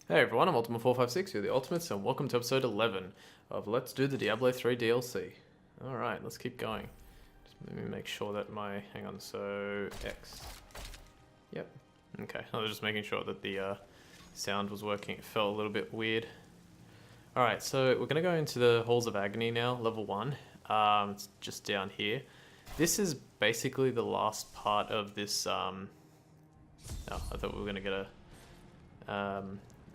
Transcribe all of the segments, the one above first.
Hey everyone, I'm Ultima456, you're the Ultimates, and welcome to episode 11 of Let's Do the Diablo 3 DLC. Alright, let's keep going. Just let me make sure that my... hang on, so... X. Yep. Okay, I was just making sure that the sound was working. It felt a little bit weird. Alright, so we're going to go into the Halls of Agony now, level 1. It's just down here. This is basically the last part of this... Oh, I thought we were going to get a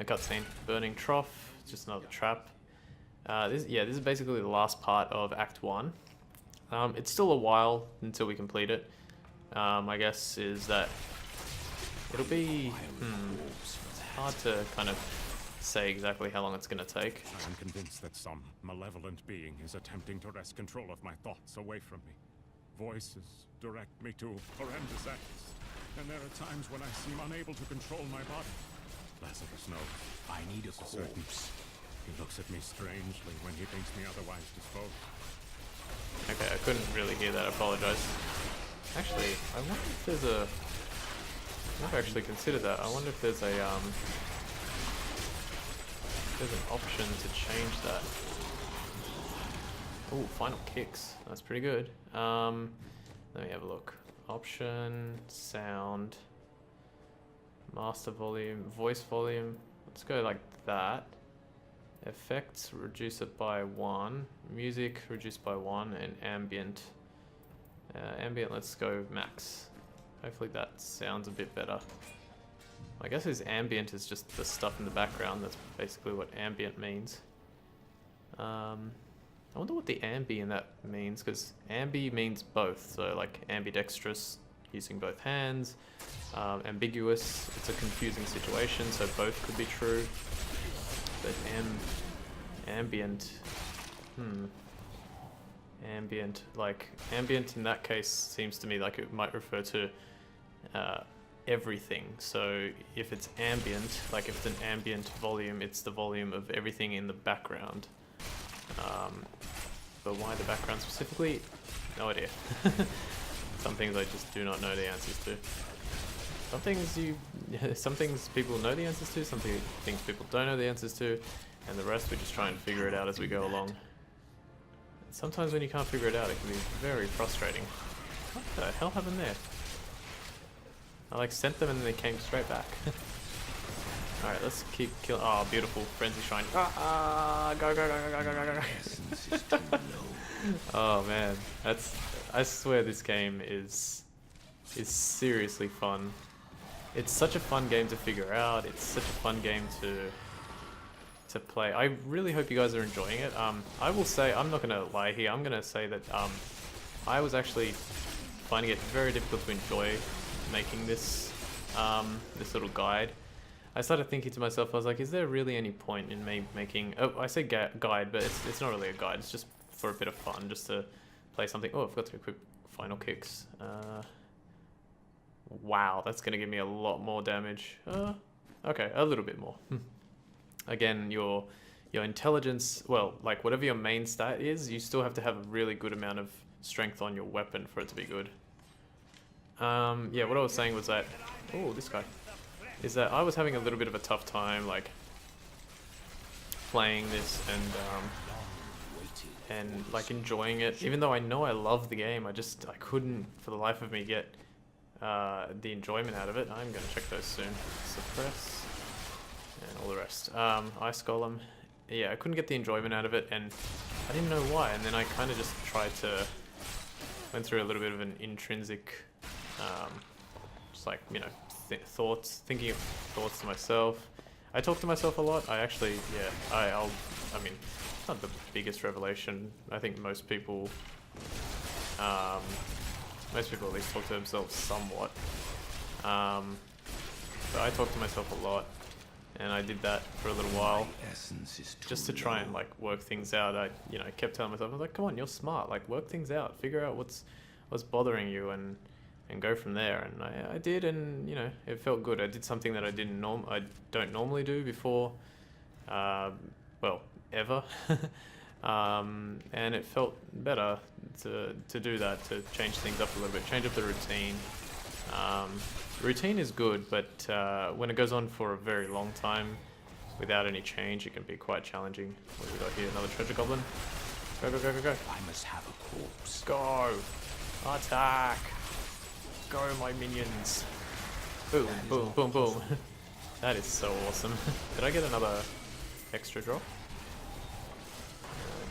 cutscene. Burning Trough, just another trap. This is basically the last part of Act 1. It's still a while until we complete it. My guess is that it'll be... it's hard to kind of say exactly how long it's going to take. I am convinced that some malevolent being is attempting to wrest control of my thoughts away from me. Voices direct me to horrendous acts, and there are times when I seem unable to control my body. Lazarus knows. I need a corpse. He looks at me strangely when he thinks me otherwise disposed. Okay, I couldn't really hear that, I apologize. Actually, I wonder if there's a... I've never actually considered that. I wonder if there's a, there's an option to change that. Oh, final kicks. That's pretty good. Let me have a look. Option, sound... Master volume, voice volume. Let's go like that. Effects, reduce it by 1. Music, reduce by 1. And ambient. Ambient, let's go max. Hopefully that sounds a bit better. I guess his ambient is just the stuff in the background. That's basically what ambient means. I wonder what the ambi in that means, because ambi means both. So like ambidextrous, using both hands. Ambiguous, it's a confusing situation, so both could be true. But ambient, ambient, like ambient in that case seems to me like it might refer to everything. So if it's ambient, like if it's an ambient volume, it's the volume of everything in the background. But why the background specifically? No idea. Some things I just do not know the answers to. Some things people know the answers to, some things people don't know the answers to, and the rest we just try and figure it out as we go along. And sometimes when you can't figure it out, it can be very frustrating. What the hell happened there? I like sent them and then they came straight back. Alright, let's keep killing. Oh, beautiful. Frenzy Shrine. Go, go, go, go, go, go, go. Oh man, I swear this game is seriously fun. It's such a fun game to figure out. It's such a fun game to play. I really hope you guys are enjoying it. I will say, I'm not gonna lie here. I'm gonna say that I was actually finding it very difficult to enjoy making this this little guide. I started thinking to myself, I was like, is there really any point in me making? Oh, I say guide, but it's not really a guide. It's just for a bit of fun, just to play something. Oh, I forgot to equip final kicks. Wow, that's going to give me a lot more damage. Okay, a little bit more. Again, your intelligence, well, like whatever your main stat is, you still have to have a really good amount of strength on your weapon for it to be good. Yeah, what I was saying was that, oh, this guy, is that I was having a little bit of a tough time, like, playing this and like enjoying it. Even though I know I love the game, I couldn't for the life of me get the enjoyment out of it. I'm gonna check those soon. Suppress and all the rest. Ice Golem. Yeah, I couldn't get the enjoyment out of it, and I didn't know why. And then I kind of just went through a little bit of an intrinsic, just like, you know, thinking of thoughts to myself. I talk to myself a lot. I actually, yeah, I mean, it's not the biggest revelation. I think most people at least talk to themselves somewhat. But I talk to myself a lot, and I did that for a little while, just to try and like work things out. I kept telling myself, I was like, come on, you're smart. Like, work things out, figure out what's bothering you, and go from there. And I did, and you know, it felt good. I did something that I don't normally do before, well, ever. And it felt better to do that, to change things up a little bit, change up the routine. Routine is good, but when it goes on for a very long time, without any change, it can be quite challenging. What do we got here? Another treasure goblin. Go, go, go, go, go. I must have a corpse. Go! Attack! Go, my minions! Boom, boom, boom, boom. That is so awesome. Did I get another extra drop?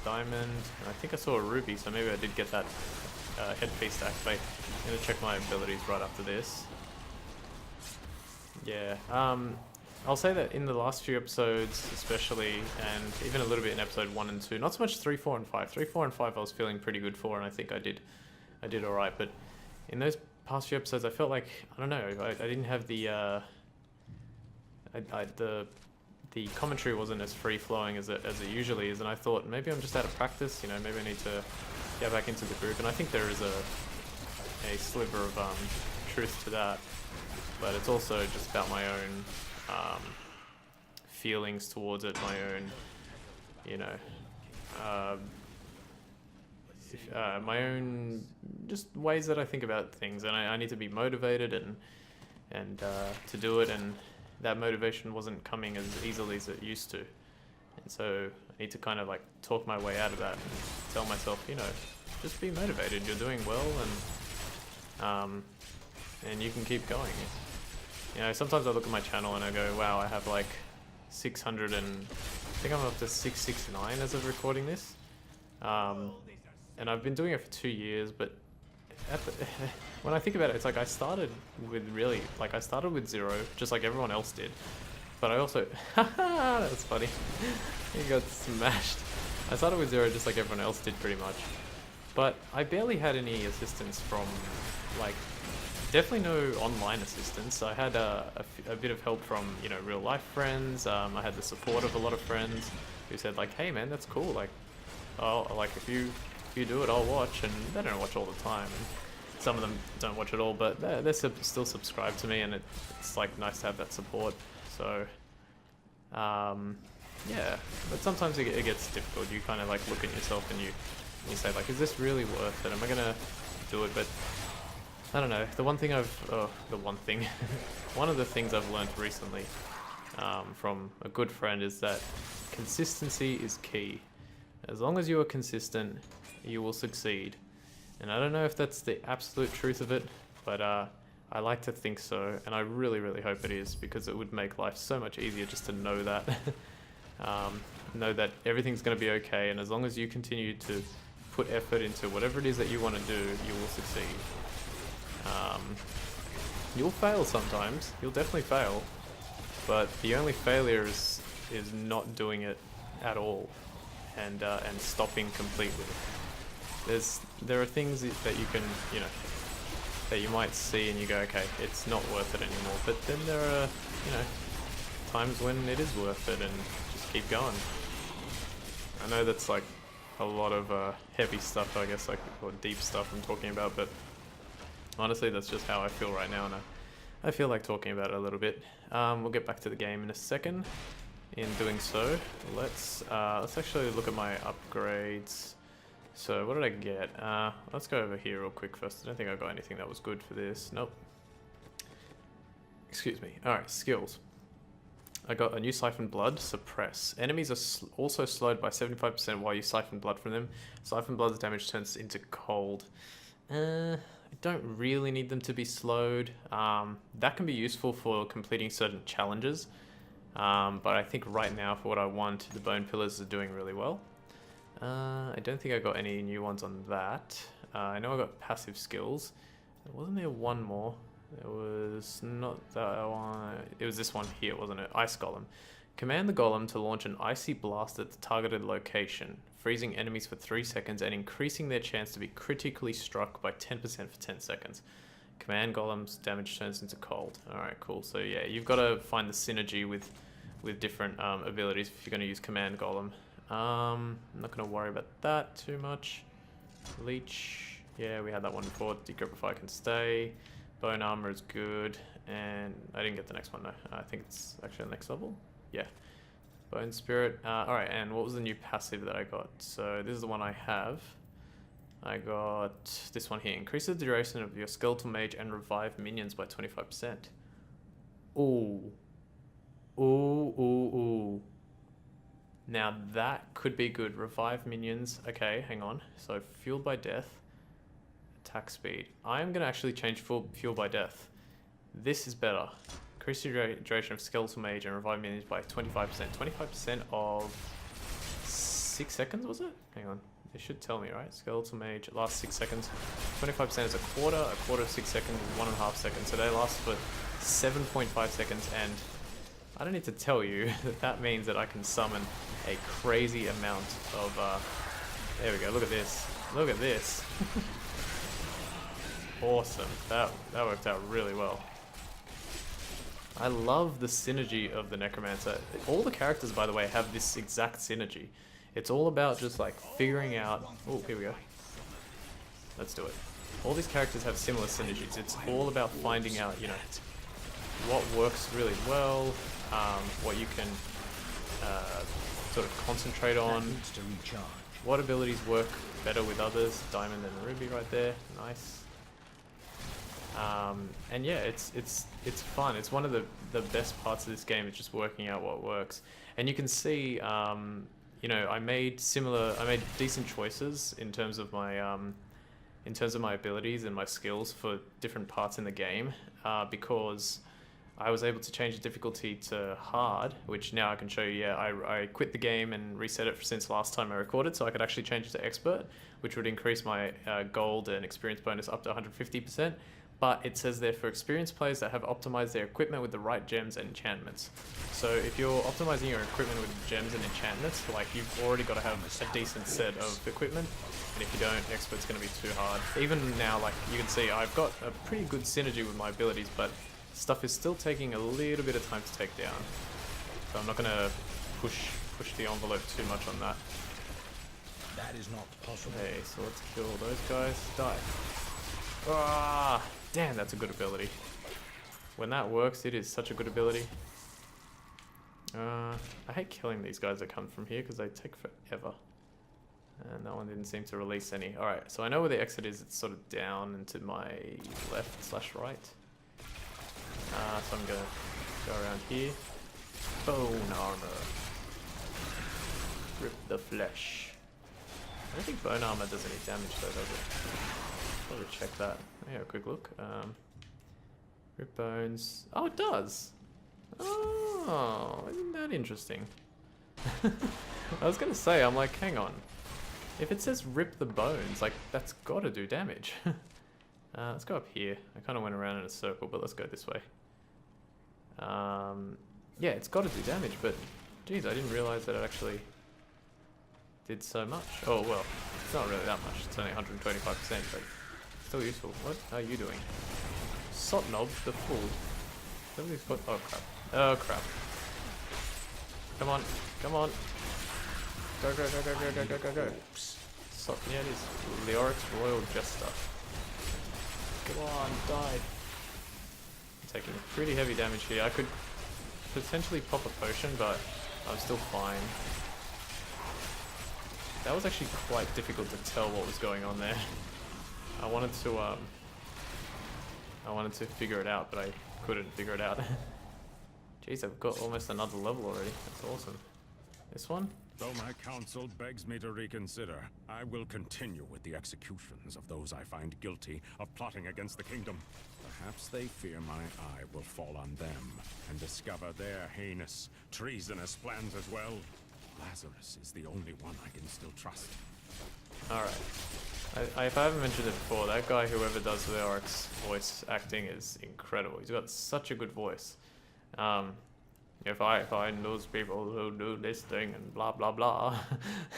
Diamond. I think I saw a ruby, so maybe I did get that headpiece to activate. I'm gonna check my abilities right after this. Yeah, I'll say that in the last few episodes especially, and even a little bit in episode 1 and 2, not so much 3, 4 and 5. 3, 4 and 5 I was feeling pretty good for, and I think I did alright, but in those past few episodes I felt like, I don't know, I didn't have the the commentary wasn't as free-flowing as it usually is, and I thought maybe I'm just out of practice, you know, maybe I need to get back into the group, and I think there is a sliver of truth to that, but it's also just about my own feelings towards it, my own, you know, my own just ways that I think about things, and I need to be motivated and to do it, and that motivation wasn't coming as easily as it used to, and so I need to kind of like talk my way out of that and tell myself, you know, just be motivated, you're doing well, and you can keep going. You know, sometimes I look at my channel and I go, wow, I have like 600 and I think I'm up to 669 as of recording this, and I've been doing it for 2 years, but when I think about it, it's like I started with I started with 0, just like everyone else did. But I also, haha, that's funny. He got smashed. I started with 0 just like everyone else did pretty much. But I barely had any assistance from, like, definitely no online assistance. I had a bit of help from, you know, real life friends. I had the support of a lot of friends who said like, hey man, that's cool. Like, oh, like if you do it, I'll watch. And they don't watch all the time. And some of them don't watch at all, but they're still subscribed to me, and it's like nice to have that support. So, yeah. But sometimes it gets difficult. You kind of like look at yourself and you say like, is this really worth it? Am I gonna do it? But I don't know. One of the things I've learned recently from a good friend is that consistency is key. As long as you are consistent, you will succeed. And I don't know if that's the absolute truth of it, but I like to think so, and I really, really hope it is, because it would make life so much easier just to know that. Know that everything's going to be okay, and as long as you continue to put effort into whatever it is that you want to do, you will succeed. You'll fail sometimes, you'll definitely fail, but the only failure is not doing it at all, and stopping completely. There are things that you can, you know, that you might see and you go, okay, it's not worth it anymore. But then there are, you know, times when it is worth it, and just keep going. I know that's like a lot of heavy stuff, I guess, like, or deep stuff I'm talking about, but honestly, that's just how I feel right now, and I feel like talking about it a little bit. We'll get back to the game in a second. In doing so, let's actually look at my upgrades. So what did I get? Let's go over here real quick first. I don't think I got anything that was good for this. Nope. Excuse me. Alright, skills. I got a new Siphon Blood, Suppress. Enemies are also slowed by 75% while you siphon blood from them. Siphon Blood's damage turns into cold. I don't really need them to be slowed. That can be useful for completing certain challenges. But I think right now, for what I want, the Bone Pillars are doing really well. I don't think I got any new ones on that. I know I got passive skills. Wasn't there one more? There was not that one. It was this one here, wasn't it? Ice Golem. Command the Golem to launch an icy blast at the targeted location, freezing enemies for 3 seconds and increasing their chance to be critically struck by 10% for 10 seconds. Command Golem's damage turns into cold. Alright, cool. So yeah, you've got to find the synergy with different abilities if you're going to use Command Golem. I'm not going to worry about that too much. Leech, yeah, we had that one before. Decryptify can stay. Bone Armor is good. And I didn't get the next one though. I think it's actually the next level. Yeah. Bone Spirit. Alright, and what was the new passive that I got? So this is the one I have. I got this one here. Increases the duration of your Skeletal Mage and revive minions by 25%. Ooh. Ooh, ooh, ooh. Now that could be good. Revive minions. Okay, hang on. So fueled by death. Attack speed. I am going to actually change fuel by death. This is better. Increase the duration of skeletal mage and revive minions by 25%. 25% of 6 seconds, was it? Hang on. It should tell me, right? Skeletal mage, last 6 seconds. 25% is a quarter of 6 seconds is 1.5 seconds. So they last for 7.5 seconds, and I don't need to tell you that that means that I can summon a crazy amount of, there we go, look at this. Look at this. Awesome. That worked out really well. I love the synergy of the Necromancer. All the characters, by the way, have this exact synergy. It's all about just like figuring out... Oh, here we go. Let's do it. All these characters have similar synergies. It's all about finding out, you know, what works really well, what you can sort of concentrate on, what abilities work better with others. Diamond and Ruby right there. Nice. And yeah, it's fun. It's one of the best parts of this game. It's just working out what works. And you can see, you know, I made decent choices in terms of my abilities and my skills for different parts in the game, because I was able to change the difficulty to hard, which now I can show you. Yeah, I quit the game and reset it since last time I recorded, so I could actually change it to expert, which would increase my gold and experience bonus up to 150%. But it says there for experienced players that have optimized their equipment with the right gems and enchantments. So if you're optimizing your equipment with gems and enchantments, like you've already got to have a decent set of equipment. And if you don't, expert's going to be too hard. Even now, like you can see, I've got a pretty good synergy with my abilities, but stuff is still taking a little bit of time to take down. So I'm not going to push the envelope too much on that. That is not possible. Okay, so let's kill those guys. Die. Ah! Damn, that's a good ability. When that works, it is such a good ability. I hate killing these guys that come from here because they take forever. And that one didn't seem to release any. Alright, so I know where the exit is. It's sort of down and to my left/right. So I'm going to go around here. Bone armor. Rip the flesh. I don't think bone armor does any damage though, does it? Probably check that. Yeah, a quick look. Rip bones. Oh, it does! Oh, isn't that interesting? I was gonna say, I'm like, hang on. If it says rip the bones, like, that's gotta do damage. Let's go up here. I kind of went around in a circle, but let's go this way. Yeah, it's gotta do damage, but geez, I didn't realize that it actually did so much. Oh, well, it's not really that much. It's only 125%, but still useful. What are you doing? Sotnob the fool. Somebody's put... Oh, crap. Oh, crap. Come on. Come on. Go, go, go, go, go, go, go, go, go. Yeah, it is. Leoric's Royal Jester. Come on, die. I'm taking pretty heavy damage here. I could potentially pop a potion, but I'm still fine. That was actually quite difficult to tell what was going on there. I wanted to figure it out, but I couldn't figure it out. Jeez, I've got almost another level already. That's awesome. This one? Though my counsel begs me to reconsider, I will continue with the executions of those I find guilty of plotting against the kingdom. Perhaps they fear my eye will fall on them and discover their heinous, treasonous plans as well. Lazarus is the only one I can still trust. Alright. If I haven't mentioned it before, that guy, whoever does Leoric's voice acting, is incredible. He's got such a good voice. If I find those people who do this thing and blah blah blah,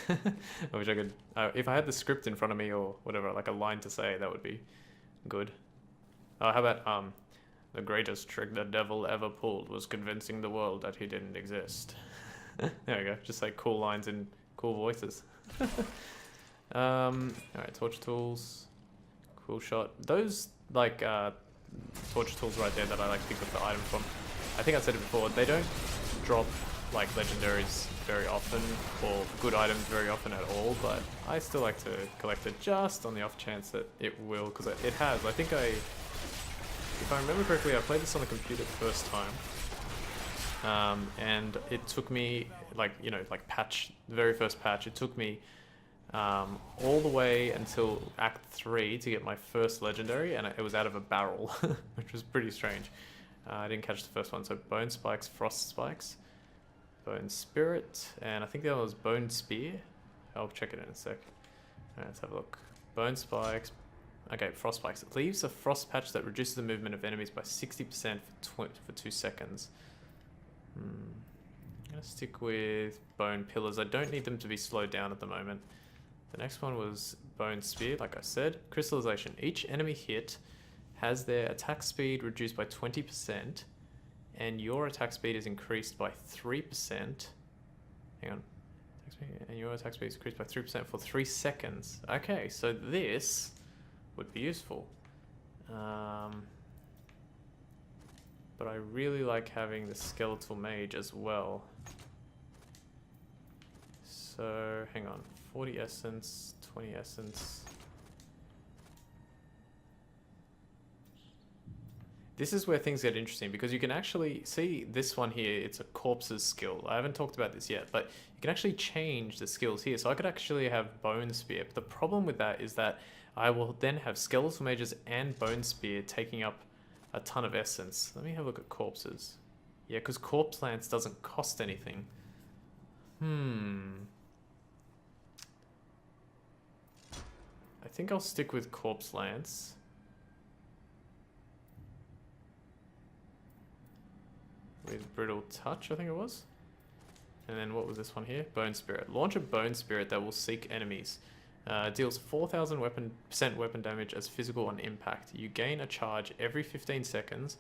I wish I could. If I had the script in front of me or whatever, like a line to say, that would be good. How about the greatest trick the devil ever pulled was convincing the world that he didn't exist. There we go. Just like cool lines in cool voices. Alright, torch tools. Cool shot. Those, like, torch tools right there that I like pick up the item from. I think I said it before, they don't drop, like, legendaries very often, or good items very often at all, but I still like to collect it just on the off chance that it will, because it has. I think if I remember correctly, I played this on the computer the first time. And it took me like, you know, like patch, the very first patch, it took me all the way until Act 3 to get my first legendary, and it was out of a barrel, which was pretty strange. I didn't catch the first one, so Bone Spikes, Frost Spikes, Bone Spirit, and I think the other was Bone Spear. I'll check it in a sec. Alright, let's have a look. Bone Spikes. Okay, Frost Spikes. It leaves a frost patch that reduces the movement of enemies by 60% for 2 seconds. I'm going to stick with Bone Pillars. I don't need them to be slowed down at the moment. The next one was Bone Spear, like I said. Crystallization. Each enemy hit has their attack speed reduced by 20%, and your attack speed is increased by 3%. Hang on. And your attack speed is increased by 3% for 3 seconds. Okay, so this would be useful. But I really like having the Skeletal Mage as well. So, hang on. 40 essence, 20 essence. This is where things get interesting, because you can actually see this one here, it's a corpse's skill. I haven't talked about this yet, but you can actually change the skills here. So I could actually have Bone Spear, but the problem with that is that I will then have Skeletal Mages and Bone Spear taking up a ton of essence. Let me have a look at corpses. Yeah, because Corpse Lance doesn't cost anything. I think I'll stick with Corpse Lance. With Brittle Touch, I think it was. And then what was this one here? Bone Spirit. Launch a Bone Spirit that will seek enemies. Deals 4,000% weapon damage as physical on impact. You gain a charge every 15 seconds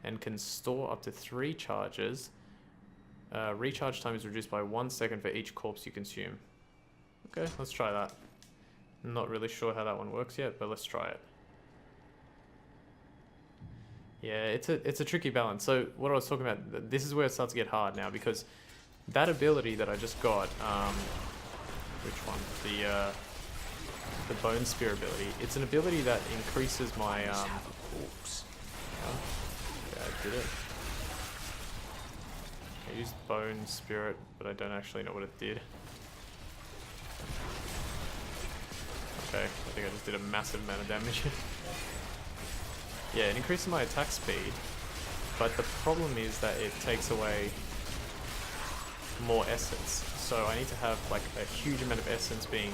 and can store up to 3 charges. Recharge time is reduced by 1 second for each corpse you consume. Okay, let's try that. I'm not really sure how that one works yet, but let's try it. Yeah, it's a tricky balance. So what I was talking about, this is where it starts to get hard now, because that ability that I just got, which one? The Bone Spear ability. It's an ability that increases my oops. Oh, yeah, I did it. I used Bone Spirit, but I don't actually know what it did. Okay, I think I just did a massive amount of damage. Yeah, it increases my attack speed, but the problem is that it takes away more essence. So I need to have like a huge amount of essence being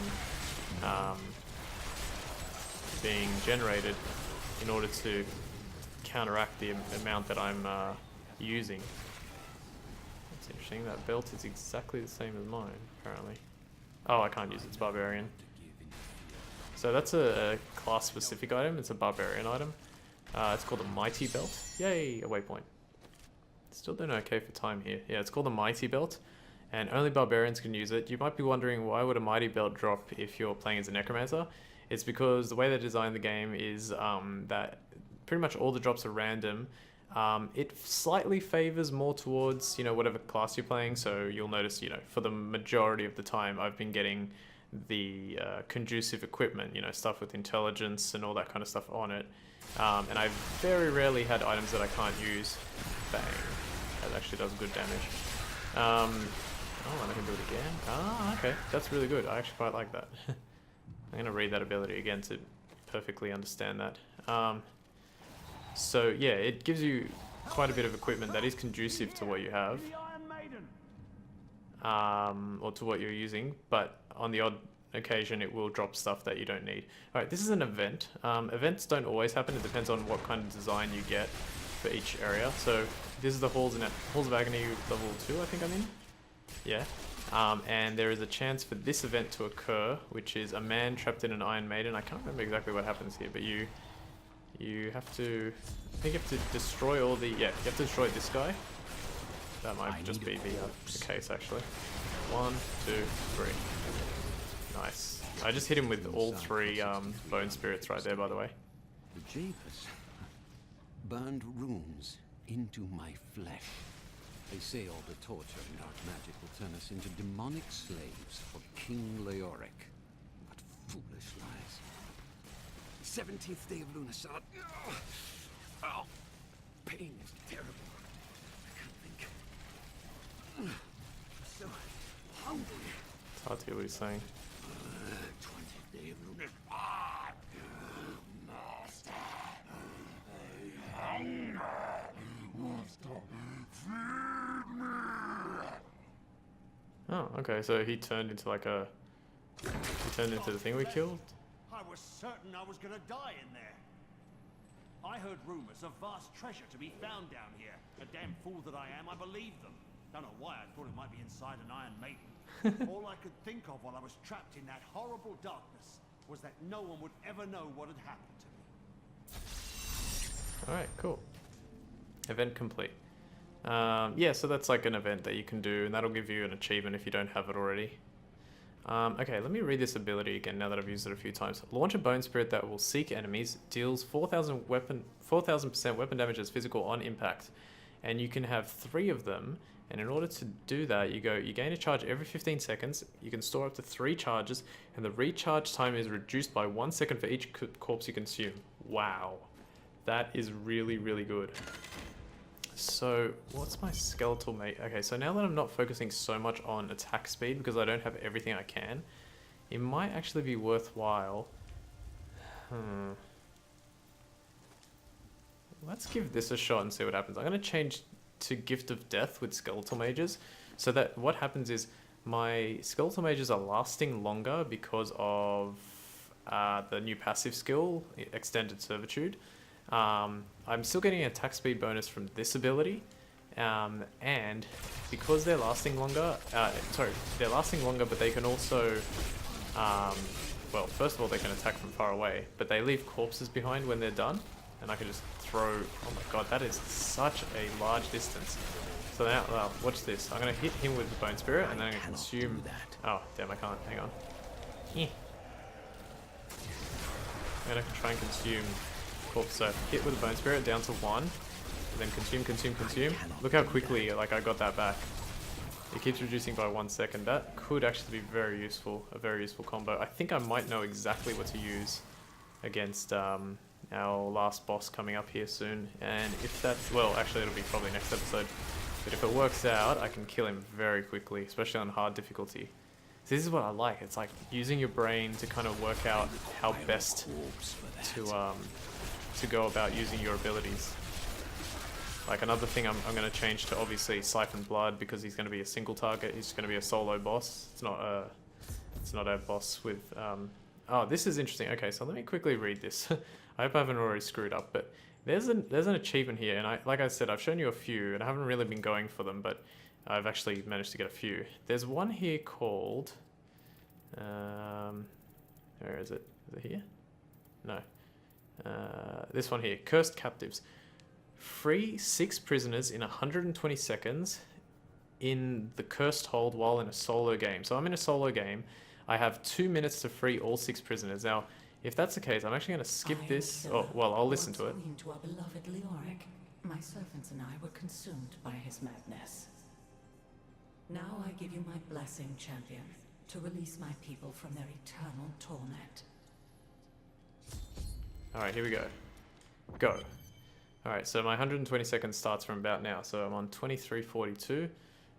generated in order to counteract the amount that I'm using. That's interesting. That belt is exactly the same as mine, apparently. Oh, I can't use it. It's Barbarian. So that's a class-specific item. It's a Barbarian item. It's called a Mighty Belt. Yay, a waypoint. Still doing okay for time here. Yeah, it's called a Mighty Belt, and only Barbarians can use it. You might be wondering, why would a Mighty Belt drop if you're playing as a Necromancer? It's because the way they designed the game is that pretty much all the drops are random. It slightly favors more towards, you know, whatever class you're playing. So you'll notice, you know, for the majority of the time, I've been getting the conducive equipment, you know, stuff with intelligence and all that kind of stuff on it. And I've very rarely had items that I can't use. Bang. That actually does good damage. Oh, and I can do it again. Ah, okay. That's really good. I actually quite like that. I'm going to read that ability again to perfectly understand that. So, yeah, it gives you quite a bit of equipment that is conducive to what you have. Or to what you're using, but on the odd occasion it will drop stuff that you don't need. Alright, this is an event. Events don't always happen. It depends on what kind of design you get for each area. So this is the Halls of Agony level 2, I think I'm in. Yeah. And there is a chance for this event to occur, which is a man trapped in an Iron Maiden. I can't remember exactly what happens here, but you have to, I think you have to destroy all the, yeah, you have to destroy this guy. That might just be the case, actually. 1, 2, 3. Nice. I just hit him with all 3 Bone Spirits right there, by the way. The Japers burned runes into my flesh. They say all the torture and dark magic will turn us into demonic slaves for King Leoric. What foolish lies. 17th day of Lunasad. Oh, pain is terrible. I can't think. So It's hard to hear what he's saying. Oh, okay, so he turned into like a... He turned into the thing we killed? I was certain I was gonna die in there. I heard rumors of vast treasure to be found down here. A damn fool that I am, I believed them. Don't know why I thought it might be inside an Iron Maiden. All I could think of while I was trapped in that horrible darkness was that no one would ever know what had happened to me. Alright, cool. Event complete. Yeah, so that's like an event that you can do, and that'll give you an achievement if you don't have it already. Okay, let me read this ability again now that I've used it a few times. Launch a bone spirit that will seek enemies, deals 4,000% weapon damage as physical on impact, and you can have 3 of them. And in order to do that, you gain a charge every 15 seconds. You can store up to 3 charges, and the recharge time is reduced by 1 second for each corpse you consume. Wow, that is really, really good. So, what's my skeletal mate? Okay, so now that I'm not focusing so much on attack speed because I don't have everything I can, it might actually be worthwhile. Let's give this a shot and see what happens. I'm going to change to Gift of Death with skeletal mages, so that what happens is my skeletal mages are lasting longer because of the new passive skill, Extended Servitude. I'm still getting an attack speed bonus from this ability, and because they're lasting longer, they're lasting longer, but they can also, well, first of all, they can attack from far away, but they leave corpses behind when they're done, and I can just throw, oh my god, that is such a large distance. So now, watch this, I'm going to hit him with the Bone Spirit, and then I'm going to consume, oh, damn, I can't, hang on. I'm going to try and consume corpse, so hit with the Bone Spirit down to 1, and then consume. Look how quickly, like, I got that back. It keeps reducing by 1 second. That could actually be very useful, a very useful combo. I think I might know exactly what to use against our last boss coming up here soon, and if that's, well, actually it'll be probably next episode, but if it works out, I can kill him very quickly, especially on hard difficulty. So this is what I like, it's like using your brain to kind of work out how best to go about using your abilities. Like another thing I'm going to change to obviously Siphon Blood, because he's going to be a single target, he's going to be a solo boss, it's not a boss with, oh, this is interesting. Okay, so let me quickly read this. I hope I haven't already screwed up, but there's an achievement here, and like I said, I've shown you a few, and I haven't really been going for them, but I've actually managed to get a few. There's one here called, where is it? Is it here? No. This one here, Cursed Captives. Free 6 prisoners in 120 seconds in the Cursed Hold while in a solo game. So I'm in a solo game. I have 2 minutes to free all 6 prisoners. Now, if that's the case, I'm actually going to skip this. Oh, well, I'll listen to it. To our beloved Leoric, my servants and I were consumed by his madness. Now I give you my blessing, champion, to release my people from their eternal torment. Alright, here we go. Go. Alright, so my 120 seconds starts from about now. So I'm on 23:42.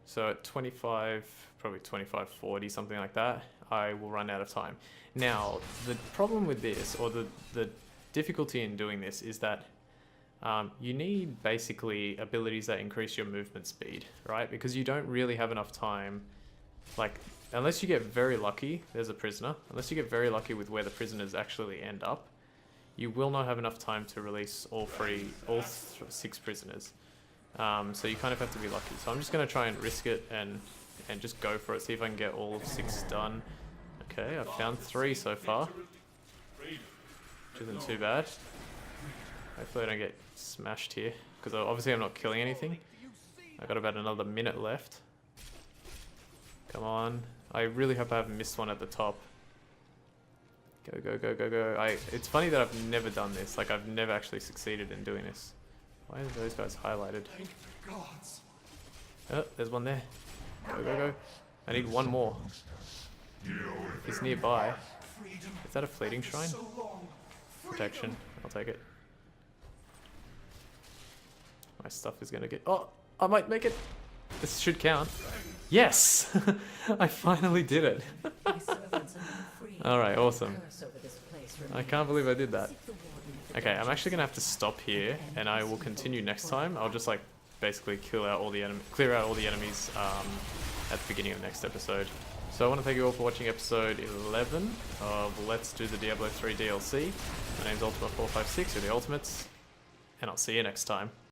So at 25, probably 25:40, something like that, I will run out of time. Now, the problem with this, or the difficulty in doing this, is that you need basically abilities that increase your movement speed, right? Because you don't really have enough time, like, unless you get very lucky, there's a prisoner, unless you get very lucky with where the prisoners actually end up, you will not have enough time to release all 6 prisoners. So you kind of have to be lucky. So I'm just going to try and risk it and just go for it, see if I can get all of 6 done. Okay, I've found 3 so far, which isn't too bad. Hopefully I don't get smashed here, because obviously I'm not killing anything. I got about another minute left. Come on. I really hope I haven't missed one at the top. Go, go, go, go, go. It's funny that I've never done this. Like, I've never actually succeeded in doing this. Why are those guys highlighted? Oh, there's one there. Go, go, go. I need one more. He's nearby. Is that a fleeting shrine? Protection. I'll take it. My stuff is gonna get... Oh! I might make it! This should count. Yes! I finally did it. My servants are now free. Alright, awesome. Curse over this place I remains. can't believe I did that. Seek the warden of the Okay, I'm dungeons. actually gonna have to stop here, and I will continue next time. I'll just like basically clear out all the enemies at the beginning of the next episode. So I want to thank you all for watching episode 11 of Let's Do the Diablo 3 DLC. My name's Ultima456, you're the Ultimates, and I'll see you next time.